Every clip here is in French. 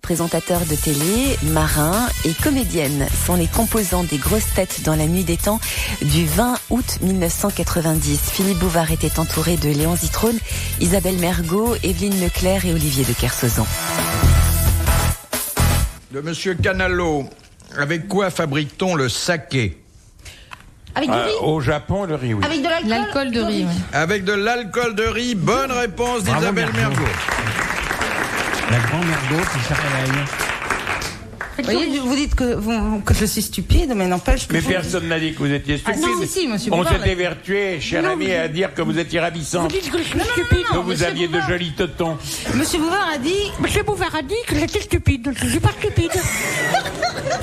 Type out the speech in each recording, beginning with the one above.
présentateur de télé, marin et comédienne sont les composants des grosses têtes dans la nuit des temps du 20 août 1990. Philippe Bouvard était entouré de Léon Zitrone, Isabelle Mergo, Evelyne Leclerc et Olivier de Kersauzon. De Monsieur Canalo, avec quoi fabrique-t-on le saké? Avec du riz. Au Japon, le riz, oui. Avec de L'alcool de riz, oui. Avec de l'alcool de riz. Bonne réponse d'Isabelle Mergo. La grande Mergo qui s'appelle. Vous voyez, vous dites que je suis stupide, mais n'empêche que... Mais personne n'a dit que vous étiez stupide. non, si, monsieur On Bouvard, s'est évertué, cher ami, à dire que vous étiez ravissante. Vous dites que je suis stupide. Que vous aviez de jolis totons. Monsieur Bouvard a dit que j'étais stupide. Je ne suis pas stupide.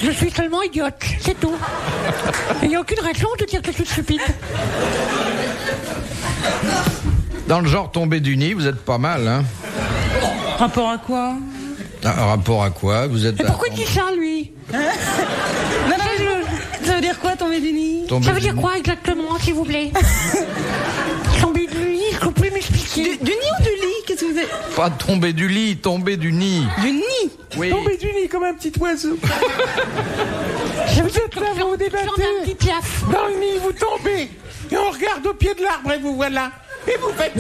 Je suis seulement idiote, c'est tout. Il n'y a aucune raison de dire que je suis stupide. Dans le genre tombé du nid, vous êtes pas mal, hein? Rapport à quoi? Rapport à quoi? Vous êtes. Et pourquoi il dit ça, lui? Non, ça veut dire quoi, tomber du nid? Tombé Ça veut du dire nid. quoi, exactement, s'il vous plaît? Tomber du lit, est-ce que vous pouvez m'expliquer? Du nid ou du lit? Qu'est-ce que vous avez? Pas tomber du lit, tomber du nid. Du nid? Oui. Tombé du nid comme un petit oiseau. Je vous êtes là, vous débattez. Un petit piaf. Dans le nid, vous tombez. Et on regarde au pied de l'arbre et vous voilà. Et vous faites...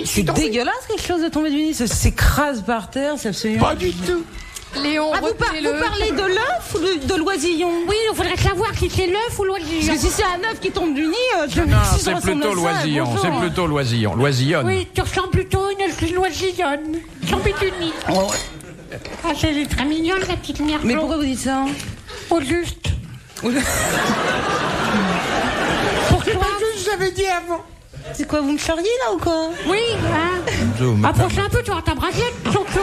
C'est dégueulasse quelque chose de tomber du nid. Ça s'écrase par terre, c'est absolument... Pas du tout. Léon, Ah, vous parlez de l'œuf ou de l'oisillon? Oui, il faudrait savoir si c'est l'œuf ou l'oisillon. Parce que si c'est un œuf qui tombe du nid, je Non, si je c'est ressemble plutôt à ça, l'oisillon. bonjour. C'est plutôt l'oisillon. L'oisillonne. Oui, tu ressembles plutôt à une oisillonne. Tombée du nid. Oh. Ah, c'est très mignonne, la petite mère. Mais pourquoi vous dites ça? Au juste. Pour toi. J'avais dit avant. C'est quoi, vous me charriez là ou quoi? Oui, hein. Approche un peu, tu auras ta braguette, surtout.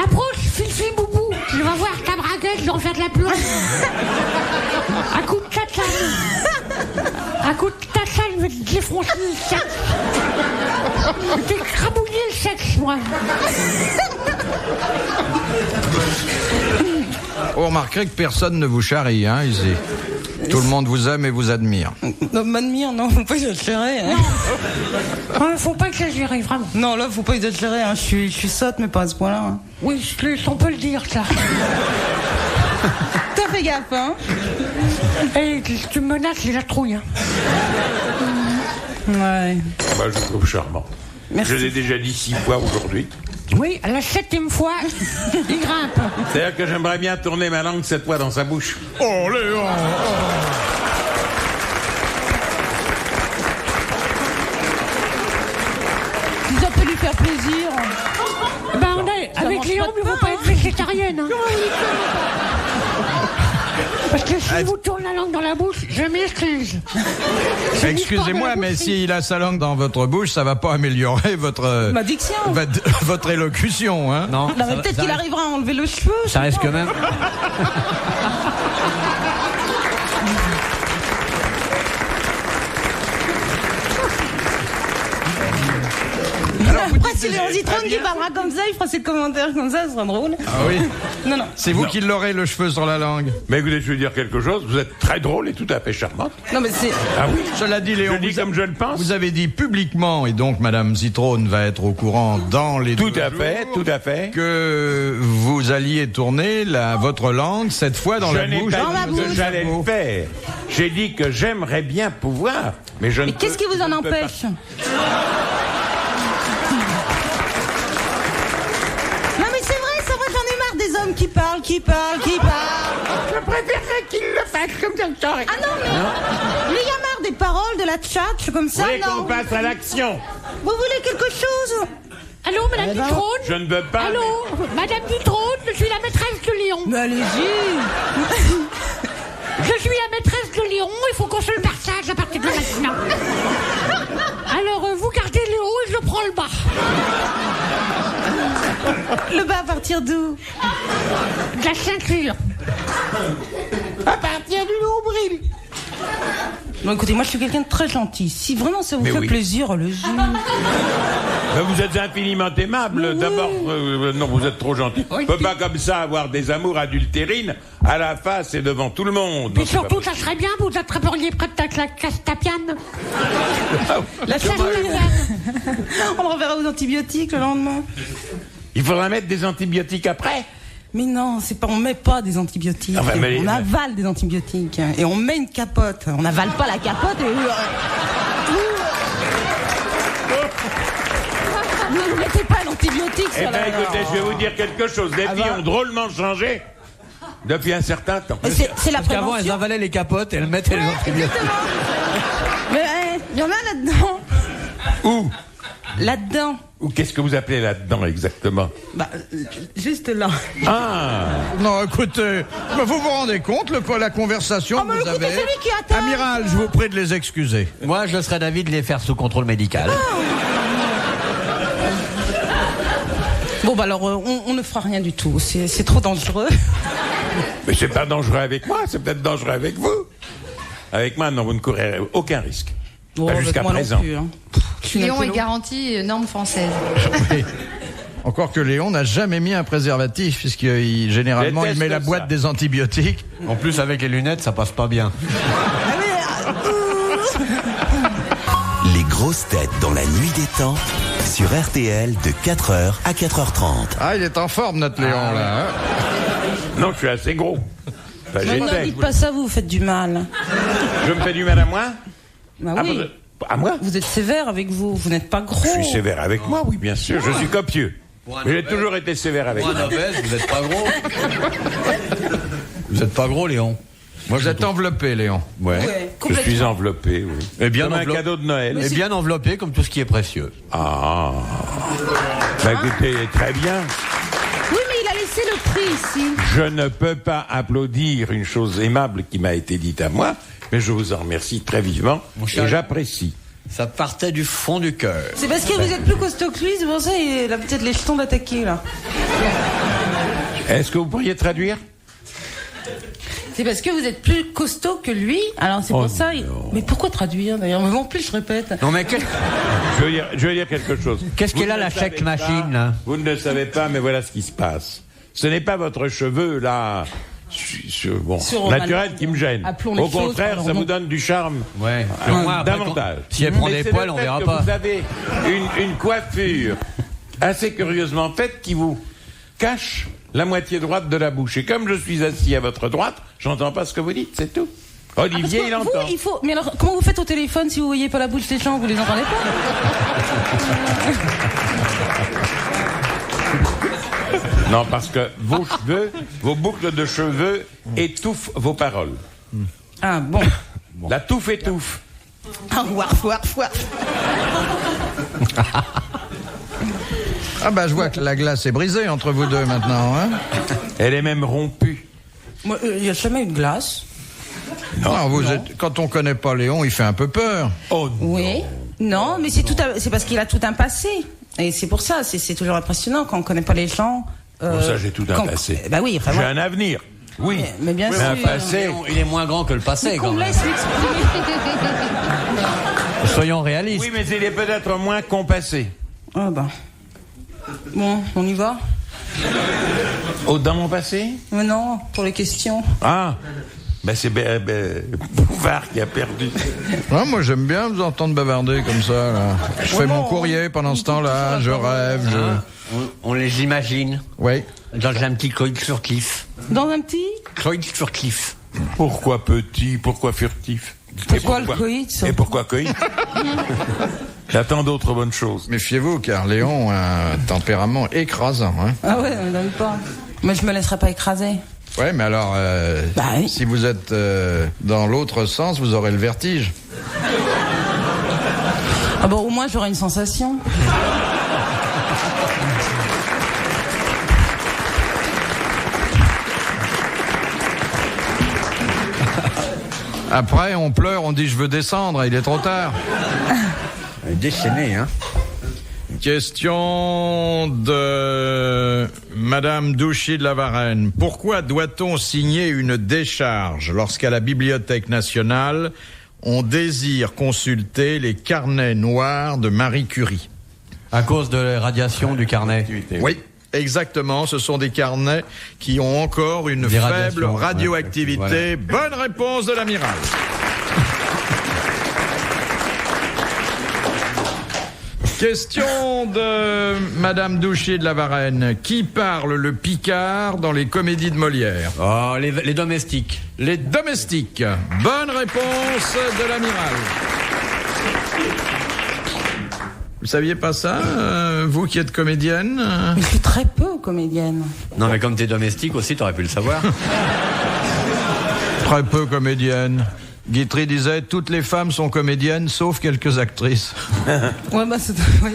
Approche, Fifi Boubou. Tu vas voir ta braguette, je vais en faire de la pluie. Un coup de tatane. Un coup de tatane, je vais te défoncer le sexe. Je vais t'écrabouiller le sexe, moi. Vous remarquerez que personne ne vous charrie, hein, ici. Tout le monde vous aime et vous admire. Non, m'admire, non, faut pas exagérer. Hein. Faut pas exagérer, vraiment. Non, là, faut pas exagérer. Hein. Je suis sotte, mais pas à ce point-là. Hein. Oui, on peut le dire, ça. T'as fait gaffe, hein? Et tu me menaces, j'ai la trouille. Hein. Ouais. Bah, je trouve charmant. Merci. Je l'ai déjà dit 6 fois aujourd'hui. Oui, à la 7e fois, il grimpe. C'est-à-dire que j'aimerais bien tourner ma langue cette fois dans sa bouche. Oh, Léon! Si ça peut lui faire plaisir. Ben, avec mange Léon, pas de il ne faut pain, pas hein. être végétarienne. Hein. Parce que si vous tournez la langue dans la bouche, je m'excuse. Excusez-moi, mais s'il a sa langue dans votre bouche, ça va pas améliorer votre... Ma diction. votre élocution, hein? Non, Non, mais peut-être qu'il arrivera à enlever le cheveu. ça reste quand même. Après, si Léon Zitrone qui parlera comme ça, il fera ses commentaires comme ça sera drôle. Ah oui? Non, non. C'est vous qui l'aurez, le cheveu sur la langue. Mais écoutez, je veux dire quelque chose. Vous êtes très drôle et tout à fait charmante. Non, mais c'est... Ah oui? Cela dit, Léon, Je dis comme je le pense. vous avez dit publiquement, et donc Madame Zitrone va être au courant dans les Tout 2 à jours, fait, tout à fait. que vous alliez tourner votre langue, cette fois dans Je la n'ai bouche. pas dit que j'allais le faire. J'ai dit que j'aimerais bien pouvoir, mais je ne Mais qu'est-ce qui vous en ne peux pas. empêche? Non, mais c'est vrai, j'en ai marre des hommes qui parlent. Je préférerais qu'il le fasse comme ça. Ah non, mais il y a marre des paroles, de la tchatche, comme Vous ça, voulez qu'on non. passe à l'action? Vous voulez quelque chose? Allô, Madame Zitrone? Je ne veux pas. Allô, Madame Zitrone, je suis la maîtresse de Léon. Mais allez-y. Je suis la maîtresse de Léon, il faut qu'on se le partage à partir de maintenant. Alors, vous gardez le haut et je prends le bas. Le bas à partir d'où? De la ceinture. À partir du nombril. Non, écoutez, moi je suis quelqu'un de très gentil. Si vraiment ça vous fait plaisir, le jus. Vous êtes infiniment aimable. D'abord, non, vous êtes trop gentil. On ne peut pas comme ça avoir des amours adultérines à la face et devant tout le monde. Puis surtout, ça serait bien, vous attraperiez près de la castapiane. La castapiane. On le reverra aux antibiotiques le lendemain. Il faudra mettre des antibiotiques après. Mais non, c'est pas, on met pas des antibiotiques. Enfin, on avale des antibiotiques. Et on met une capote. On n'avale pas la capote et... Ne mettez pas l'antibiotique sur la... Écoutez, je vais vous dire quelque chose. Les filles ont drôlement changé depuis un certain temps. C'est la Parce qu'avant, elles avalaient les capotes et elles mettaient les antibiotiques. Mais il y en a là-dedans. Où? Là-dedans. Ou qu'est-ce que vous appelez là-dedans exactement? Bah, juste là. Ah. Non, écoutez, vous vous rendez compte la conversation que vous avez? C'est lui qui attaque. Amiral, je vous prie de les excuser. Moi, je serais d'avis de les faire sous contrôle médical. Bon, bah alors, on ne fera rien du tout. C'est trop dangereux. Mais c'est pas dangereux avec moi, c'est peut-être dangereux avec vous. Avec moi, non, vous ne courrez aucun risque. Pas jusqu'à présent. Non plus, hein. Léon est garanti norme française. Oui. Encore que Léon n'a jamais mis un préservatif, puisqu'il généralement il met la boîte des antibiotiques. En plus, avec les lunettes, ça passe pas bien. Les grosses têtes dans la nuit des temps sur RTL de 4h à 4h30. Ah, il est en forme, notre Léon, là. Hein. Non, je suis assez gros. Enfin, Non, dites pas ça, vous faites du mal. Je me fais du mal à moi? Bah oui. À moi? Vous êtes sévère avec vous n'êtes pas gros. Je suis sévère avec moi, oui, bien sûr. Je suis copieux. Mais j'ai toujours été sévère avec moi. Vous êtes pas gros. Vous êtes pas gros, Léon. Moi, vous êtes enveloppé, Léon. Ouais, Je suis enveloppé, oui. Et bien comme un cadeau de Noël. Et bien enveloppé comme tout ce qui est précieux. Ah. Bah écoutez, très bien. Oui, mais il a laissé le prix ici. Je ne peux pas applaudir une chose aimable qui m'a été dite à moi, mais je vous en remercie très vivement et j'apprécie. Ça partait du fond du cœur. C'est parce que vous êtes plus costaud que lui, c'est pour ça qu'il a peut-être les jetons d'attaquer, là. Est-ce que vous pourriez traduire? C'est parce que vous êtes plus costaud que lui. Alors c'est pour ça. Mais pourquoi traduire d'ailleurs? Mais en plus, je répète. Non mais je veux dire quelque chose. Qu'est-ce qu'elle a la chèque machine là? Vous ne le savez pas, mais voilà ce qui se passe. Ce n'est pas votre cheveu là, naturel qui me gêne. Au contraire, ça vous donne du charme. Ouais. Davantage. Si elle prend des poils, on verra pas. Vous avez une coiffure assez curieusement faite qui vous cache la moitié droite de la bouche. Et comme je suis assis à votre droite, j'entends pas ce que vous dites, c'est tout. Olivier, il entend. Mais alors, comment vous faites au téléphone si vous voyez pas la bouche des gens, vous les entendez pas? Non, parce que vos cheveux, vos boucles de cheveux étouffent vos paroles. Ah bon. La touffe étouffe. Ah, warf. Ah bah je vois que la glace est brisée entre vous deux maintenant, hein. Elle est même rompue. Moi, il n'y a jamais eu de glace. Non, quand on connaît pas Léon, il fait un peu peur. Oh non. Oui. Non, mais c'est parce qu'il a tout un passé. Et c'est pour ça, c'est toujours impressionnant quand on connaît pas les gens. Pour ça, j'ai tout un passé. Bah oui, enfin, j'ai un avenir. Oui. Mais bien sûr. Un passé. Il est moins grand que le passé quand Qu'on me même. laisse m'exprimer. Soyons réalistes. Oui, mais il est peut-être moins compassé. Ah bah. Bon, on y va? Dans mon passé? Mais non, pour les questions. Ah, ben c'est Bouvard qui a perdu. Ah, moi j'aime bien vous entendre bavarder comme ça, là. Je fais mon courrier pendant ce temps-là, je rêve, On les imagine. Oui. Dans un petit Cloyd sur Cliff. Dans un petit? Cloyd sur Cliff. Pourquoi petit? Pourquoi furtif? Pourquoi le coït? Et pourquoi coït? J'attends d'autres bonnes choses. Méfiez-vous, car Léon a un tempérament écrasant, hein. Ah ouais, on donne pas. Mais je me laisserai pas écraser. Ouais, mais alors, oui. si vous êtes dans l'autre sens, vous aurez le vertige. Ah bon, au moins j'aurai une sensation. Après, on pleure, on dit je veux descendre, il est trop tard. Déchaîné, hein. Question de Madame Douchy de la Varenne. Pourquoi doit-on signer une décharge lorsqu'à la Bibliothèque nationale, on désire consulter les carnets noirs de Marie Curie? À cause de la radiation du carnet. Oui, exactement. Ce sont des carnets qui ont encore une faible radioactivité. Voilà. Bonne réponse de l'amiral. Question de Madame Douchier de la Varenne. Qui parle le Picard dans les comédies de Molière? Oh, les domestiques. Les domestiques. Bonne réponse de l'amiral. Vous saviez pas ça, vous qui êtes comédienne? Mais je suis très peu comédienne. Non, mais comme t'es domestique aussi, t'aurais pu le savoir. Très peu comédienne. Guitry disait, toutes les femmes sont comédiennes, sauf quelques actrices. Ouais, bah c'est... Oui.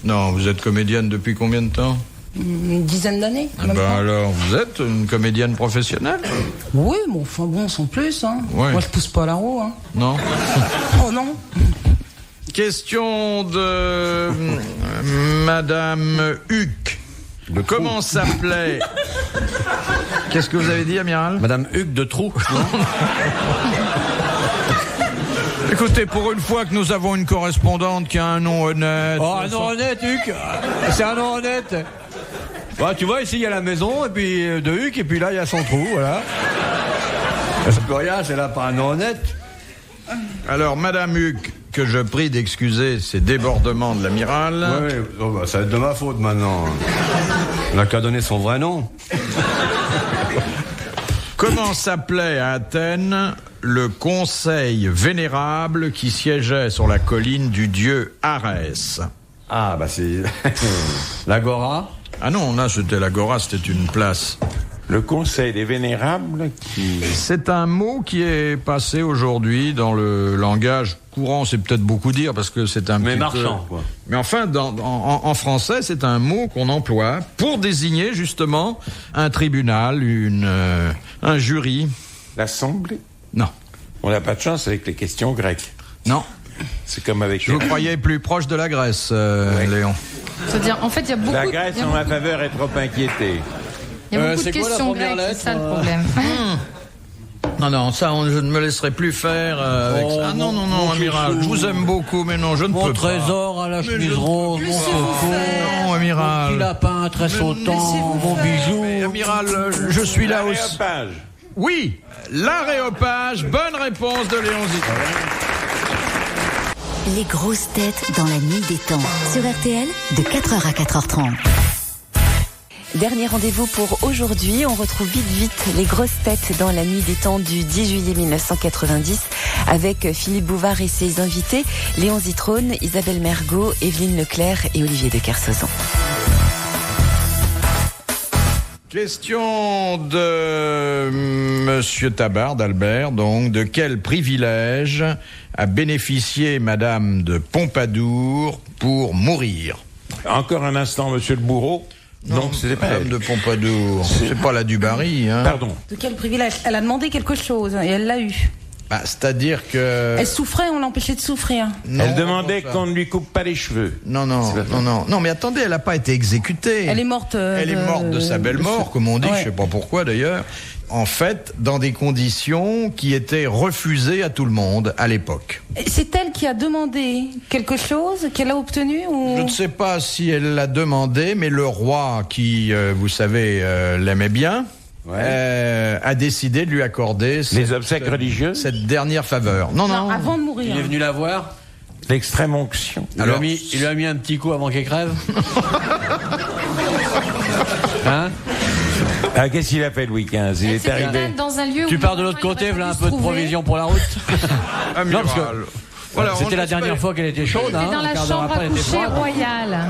Non, vous êtes comédienne depuis combien de temps? Une dizaine d'années. Alors, vous êtes une comédienne professionnelle? Oui, bon, enfin bon, sans plus. Hein. Ouais. Moi, je pousse pas la roue. Hein. Non. Oh non. Question de Madame Huck. Comment s'appelait... Qu'est-ce que vous avez dit, amiral? Madame Huck de Trou. Écoutez, pour une fois que nous avons une correspondante qui a un nom honnête... Oh, un nom honnête, Huck. C'est un nom honnête. Bah, tu vois, ici, il y a la maison, et puis de Huck, et puis là, il y a son trou, voilà. Ça peut rien, c'est là pas un nom honnête. Alors, Madame Huck, que je prie d'excuser ces débordements de l'amiral... Oui, oh, bah, ça va être de ma faute, maintenant. On n'a qu'à donner son vrai nom. Comment s'appelait à Athènes le conseil vénérable qui siégeait sur la colline du dieu Arès? Ah, bah c'est... l'Agora? Ah non, là, c'était l'Agora, c'était une place. Le conseil des vénérables qui... C'est un mot qui est passé aujourd'hui dans le langage courant, c'est peut-être beaucoup dire parce que c'est un mais petit marchand, peu... quoi. Mais enfin, en français, c'est un mot qu'on emploie pour désigner justement un tribunal, un jury. L'Assemblée? Non. On n'a pas de chance avec les questions grecques. Non. C'est comme avec... Je vous croyais plus proche de la Grèce, oui. Léon. C'est-à-dire, en fait, il y a beaucoup... La Grèce, en ma faveur, est trop inquiétée. Il y a beaucoup de questions grecques, c'est ça le problème. Non, ça, je ne me laisserai plus faire avec ça. Ah non, amiral, je vous aime beaucoup, mais non, je ne peux pas. Mon trésor à la chemise rose, mon coco. Non, amiral. Mon petit lapin très sautant, mon bijou. Mais, amiral, je suis là aussi. L'aréopage. Oui, l'aréopage. Bonne réponse de Léon Zitrone. Les grosses têtes dans la nuit des temps. Sur RTL, de 4h à 4h30. Dernier rendez-vous pour aujourd'hui. On retrouve vite les grosses têtes dans la nuit des temps du 10 juillet 1990 avec Philippe Bouvard et ses invités, Léon Zitrone, Isabelle Mergot, Evelyne Leclerc et Olivier de Kersauzon. Question de Monsieur Tabard d'Albert, donc, de quel privilège a bénéficié Madame de Pompadour pour mourir? Encore un instant, monsieur le bourreau. Non, c'est pas Madame de Pompadour. C'est pas la Dubarry, hein. Pardon. De quel privilège? Elle a demandé quelque chose et elle l'a eu. Bah, c'est-à-dire que... Elle souffrait, on l'empêchait de souffrir. Non, elle demandait qu'on ne lui coupe pas les cheveux. Non, mais attendez, elle n'a pas été exécutée. Elle est morte... Elle est morte de sa belle mort, comme on dit, ouais. Je sais pas pourquoi d'ailleurs. En fait, dans des conditions qui étaient refusées à tout le monde à l'époque. C'est elle qui a demandé quelque chose qu'elle a obtenu ou... Je ne sais pas si elle l'a demandé, mais le roi, qui, vous savez, l'aimait bien, a décidé de lui accorder les obsèques religieuses, cette dernière faveur. Non, avant de mourir. Il est venu la voir. L'extrême onction. Il lui a mis un petit coup avant qu'elle crève. Hein? Ah, qu'est-ce qu'il a fait Louis XV? Il est arrivé dans un lieu tu où pars de l'autre côté, voilà un peu de provision pour la route. Non, parce que voilà, c'était la dernière fois qu'elle était chaude. Dans la chambre à coucher royale.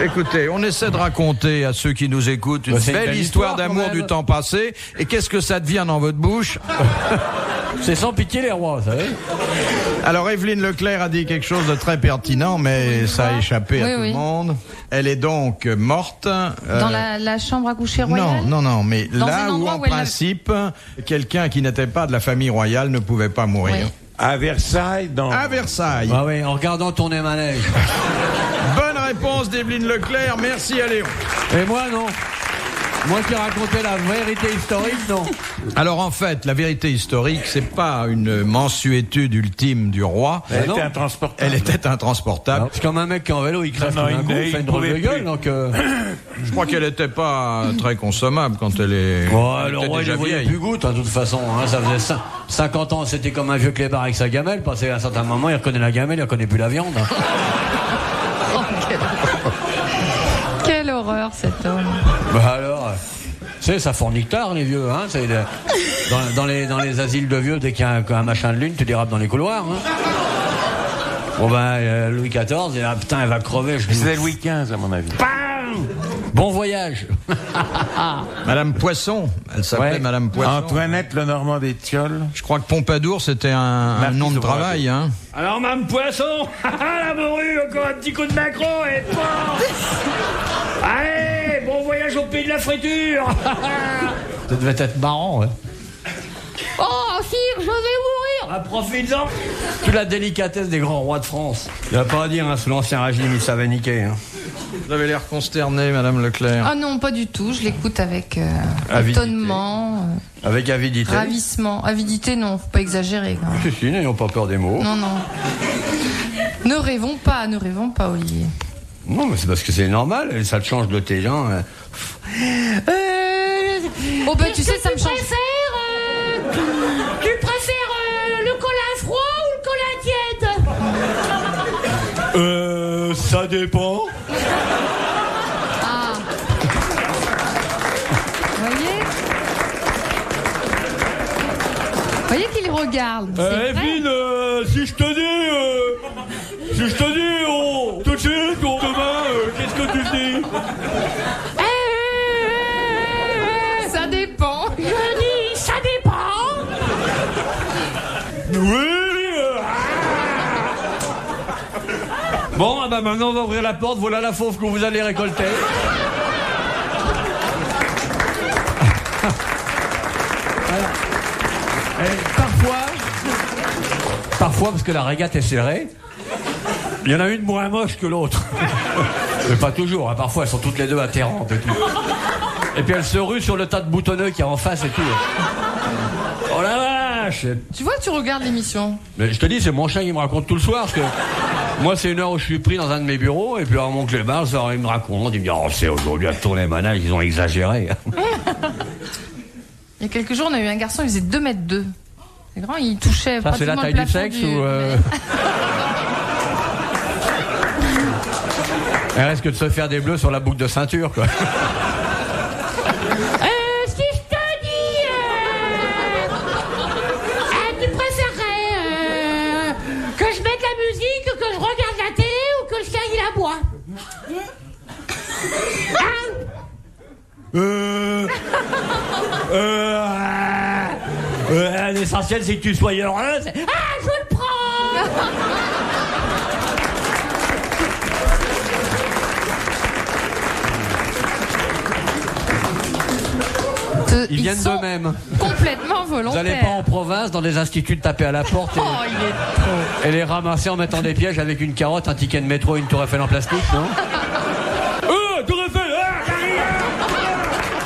Écoutez, on essaie de raconter à ceux qui nous écoutent une belle histoire d'amour du temps passé. Et qu'est-ce que ça devient dans votre bouche? C'est sans pitié les rois, vous savez. Alors Evelyne Leclerc a dit quelque chose de très pertinent, mais ça a échappé à tout le monde. Elle est donc morte... Dans la chambre à coucher royale? Non, mais dans là où en principe, quelqu'un qui n'était pas de la famille royale ne pouvait pas mourir. Oui. À Versailles, À Versailles. Ah oui, en regardant tourner manège. Bonne réponse d'Evelyne Leclerc, merci à Léon. Et moi, non. Moi qui racontais la vérité historique, non. Alors en fait, la vérité historique, c'est pas une mansuétude ultime du roi. Elle était intransportable. Elle était intransportable. C'est comme un mec qui est en vélo, il crève tout d'un coup, il fait une drôle de gueule, donc... Je crois qu'elle était pas très consommable quand elle est... Le roi, il ne voyait plus goutte, de toute façon. Hein, ça faisait 50 ans, c'était comme un vieux clébard avec sa gamelle. Passé à un certain moment, il reconnaît la gamelle, il reconnaît plus la viande. Oh, quelle horreur, cet homme. Bah alors... C'est ça fornique tard, les vieux, hein. C'est dans les asiles de vieux, dès qu'il y a un machin de lune, tu dérapes dans les couloirs, hein. Bon ben, Louis XIV, putain, elle va crever. C'est Louis XV, à mon avis. Bon voyage. Madame Poisson, elle s'appelait Madame Poisson. Antoinette Lenormand des Tilleuls. Je crois que Pompadour, c'était un nom de travail, hein. Alors, Madame Poisson, la morue, encore un petit coup de Macron et pas. Allez, bon voyage au pays de la friture. Ça devait être marrant, hein. Oh, sire, je vais mourir. Ah, profites-en. Toute la délicatesse des grands rois de France. Il n'y a pas à dire, hein, sous l'Ancien Régime, il savait niquer, hein. Vous avez l'air consterné, Madame Leclerc. Ah non, pas du tout. Je l'écoute avec Avidité. étonnement. Avec avidité. Ravissement. Avidité, non, faut pas exagérer. Quand même. Si, n'ayons pas peur des mots. Non, non. Ne rêvons pas, Olivier. Non, mais c'est parce que c'est normal, et ça te change de tes gens. Oh, bah tu sais, ça me change. Tu préfères le cola froid ou le cola tiède? Ça dépend. Ah. Vous voyez qu'il regarde. Evelyne, si je te dis, tout de suite, demain, qu'est-ce que tu dis? Ça dépend. Je dis, ça dépend. Oui. Bon, ah bah maintenant on va ouvrir la porte, voilà la fauve que vous allez récolter. Alors, parfois, parce que la régate est serrée, il y en a une moins moche que l'autre. Mais pas toujours, hein, parfois elles sont toutes les deux atterrantes et tout. Et puis elles se ruent sur le tas de boutonneux qui est en face et tout. Oh la vache! Tu vois, tu regardes l'émission. Mais je te dis, c'est mon chien qui me raconte tout le soir, parce que moi, c'est une heure où je suis pris dans un de mes bureaux, et puis alors mon clébard, il me raconte, il me dit, oh, c'est aujourd'hui à tourner les manèges, ils ont exagéré. Il y a quelques jours, on a eu un garçon, il faisait 2,2 m. C'est grand, il touchait ça, pratiquement c'est la taille le plafond du sexe ou... Il risque de se faire des bleus sur la boucle de ceinture, quoi. Si je te dis... tu préférerais que je mette la musique, que je regarde la télé ou que le chien il aboie? L'essentiel, c'est que tu sois heureuse. Je le prends. Ils viennent sont d'eux-mêmes. Complètement volontaires. Vous n'allez pas en province, dans des instituts, de taper à la porte Oh, il est trop. et les ramasser en mettant des pièges avec une carotte, un ticket de métro et une tour Eiffel en plastique, non? Tour Eiffel!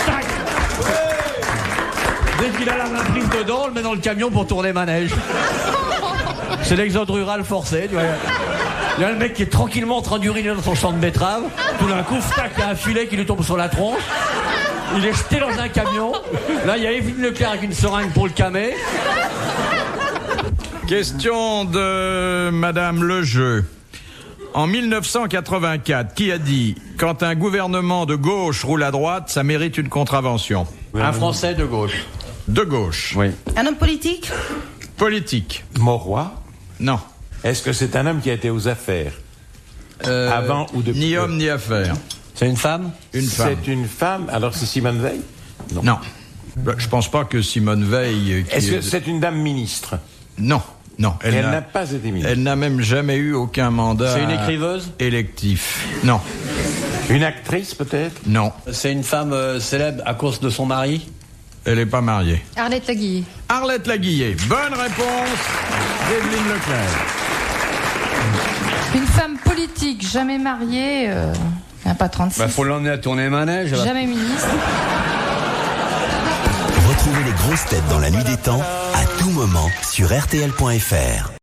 Tac! Dès qu'il a la main prise dedans, on le met dans le camion pour tourner manège. C'est l'exode rural forcé, tu vois. Il y a le mec qui est tranquillement en train d'uriner dans son champ de betterave. Tout d'un coup, tac, il y a un filet qui lui tombe sur la tronche. Il est jeté dans un camion. Là, il y a Evelyne Leclerc avec une seringue pour le camer. Question de Madame Lejeu. En 1984, qui a dit « Quand un gouvernement de gauche roule à droite, ça mérite une contravention » Un Français de gauche. De gauche. Oui. Un homme politique? Politique. Mauroy. Non. Est-ce que c'est un homme qui a été aux affaires avant ou depuis? Ni homme ni affaire. C'est une femme? Une femme. C'est une femme. Alors c'est Simone Veil? Non. Je pense pas que Simone Veil... Est-ce que c'est une dame ministre? Non. Non. Elle n'a pas été ministre. Elle n'a même jamais eu aucun mandat... C'est une écriveuse? Électif. Non. Une actrice peut-être? Non. C'est une femme célèbre à cause de son mari? Elle n'est pas mariée. Arlette Laguiller. Arlette Laguiller. Bonne réponse d'Evelyne Leclerc. Une femme politique, jamais mariée, pas 36. Faut l'emmener à tourner manège. Jamais ministre. Retrouvez les grosses têtes dans la nuit des temps à tout moment sur RTL.fr.